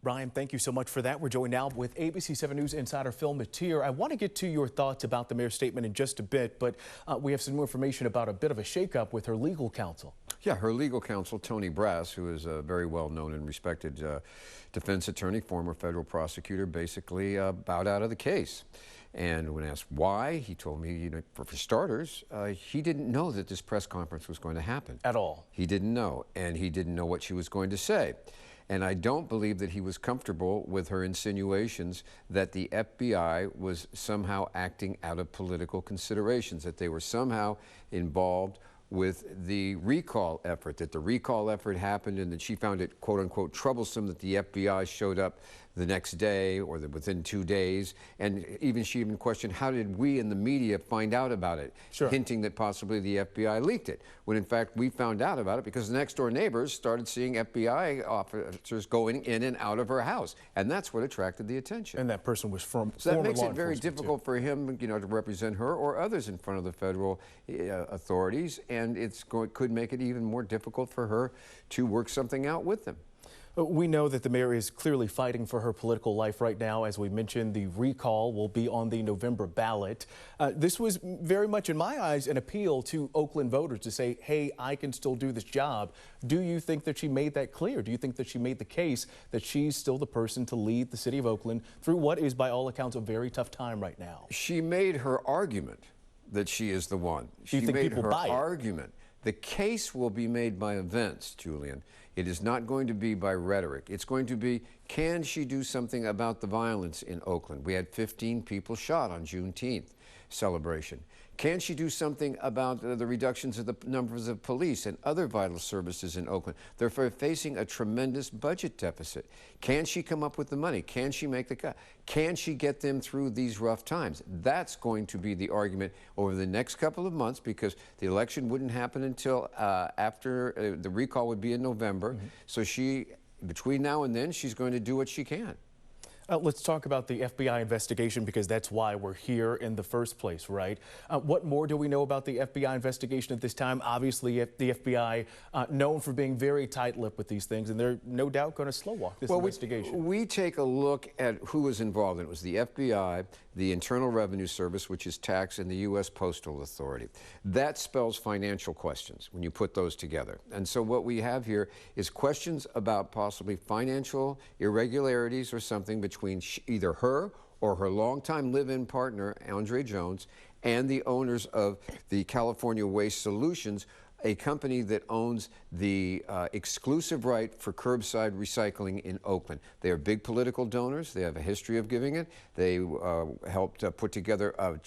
Brian, thank you so much for that. We're joined now with ABC 7 News insider Phil Mateer. I want to get to your thoughts about the mayor's statement in just a bit, but we have some more information about a bit of a shakeup with her legal counsel. Yeah, her legal counsel, Tony Brass, who is a very well-known and respected defense attorney, former federal prosecutor, basically bowed out of the case. And when asked why, he told me, for starters, he didn't know that this press conference was going to happen. At all. He didn't know, and he didn't know what she was going to say. And I don't believe that he was comfortable with her insinuations that the FBI was somehow acting out of political considerations, that they were somehow involved with the recall effort, that the recall effort happened and that she found it, quote unquote, troublesome that the FBI showed up the next day or within 2 days. And she even questioned, how did we in the media find out about it? Sure. Hinting that possibly the FBI leaked it. When in fact we found out about it because the next door neighbors started seeing FBI officers going in and out of her house. And that's what attracted the attention. And that person was from So that makes it very difficult for him, to represent her or others in front of the federal authorities. And could make it even more difficult for her to work something out with them. We know that the mayor is clearly fighting for her political life right now. As we mentioned, the recall will be on the November ballot. This was very much, in my eyes, an appeal to Oakland voters to say, hey, I can still do this job. Do you think that she made that clear? Do you think that she made the case that she's still the person to lead the city of Oakland through what is, by all accounts, a very tough time right now? She made her argument that she is the one. Do you think people buy it? Argument. The case will be made by events, Julian. It is not going to be by rhetoric. It's going to be, can she do something about the violence in Oakland? We had 15 people shot on Juneteenth celebration. Can she do something about the reductions of the numbers of police and other vital services in Oakland? They're facing a tremendous budget deficit. Can she come up with the money? Can she make the cut? Can she get them through these rough times? That's going to be the argument over the next couple of months, because the election wouldn't happen until after the recall would be in November. Mm-hmm. So between now and then, she's going to do what she can. Let's talk about the FBI investigation, because that's why we're here in the first place, right? What more do we know about the FBI investigation at this time? Obviously, the FBI known for being very tight-lipped with these things, and they're no doubt going to slow walk this investigation. We take a look at who was involved. It was the FBI, the Internal Revenue Service, which is tax, and the U.S. Postal Authority. That spells financial questions when you put those together. And so what we have here is questions about possibly financial irregularities or something between either her or her longtime live-in partner, Andre Jones, and the owners of the California Waste Solutions, a company that owns the exclusive right for curbside recycling in Oakland. They are big political donors. They have a history of giving it. They helped put together a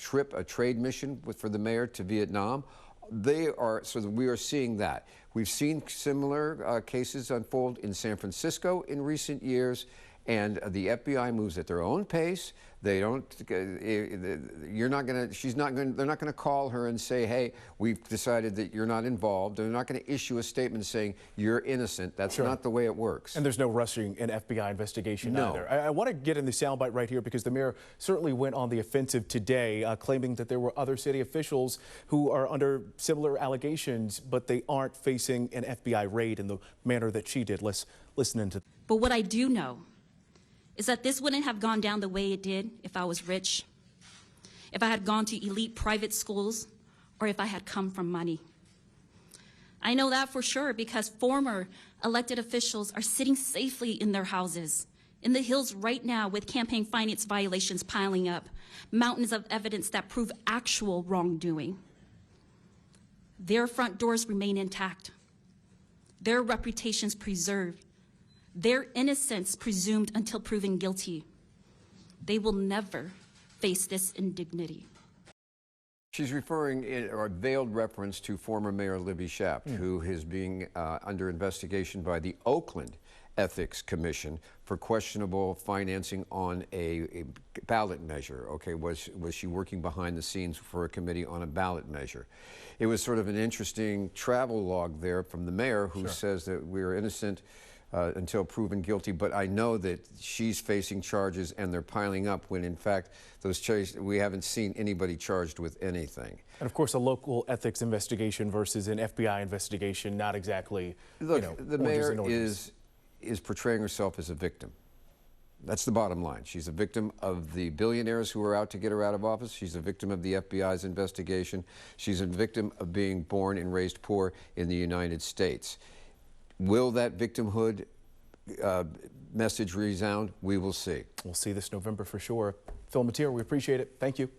trade mission for the mayor to Vietnam. So we are seeing that. We've seen similar cases unfold in San Francisco in recent years. And the FBI moves at their own pace. They don't. They're not going to call her and say, "Hey, we've decided that you're not involved." They're not going to issue a statement saying you're innocent. That's not the way it works. And there's no rushing an FBI investigation either. I want to get in the soundbite right here, because the mayor certainly went on the offensive today, claiming that there were other city officials who are under similar allegations, but they aren't facing an FBI raid in the manner that she did. Let's listen into. But what I do know is that this wouldn't have gone down the way it did if I was rich, if I had gone to elite private schools, or if I had come from money. I know that for sure because former elected officials are sitting safely in their houses, in the hills right now, with campaign finance violations piling up, mountains of evidence that prove actual wrongdoing. Their front doors remain intact, their reputations preserved, their innocence presumed until proven guilty. They will never face this indignity. She's referring in a veiled reference to former Mayor Libby Schaaf, who is being under investigation by the Oakland Ethics Commission for questionable financing on a ballot measure. Okay, was she working behind the scenes for a committee on a ballot measure? It was sort of an interesting travel log there from the mayor, who says that we are innocent until proven guilty, but I know that she's facing charges and they're piling up when in fact those charges, we haven't seen anybody charged with anything. And of course a local ethics investigation versus an FBI investigation, not exactly, Look, the mayor is portraying herself as a victim. That's the bottom line. She's a victim of the billionaires who are out to get her out of office. She's a victim of the FBI's investigation. She's a victim of being born and raised poor in the United States. Will that victimhood message resound? We will see. We'll see this November for sure. Phil Mateer, we appreciate it. Thank you.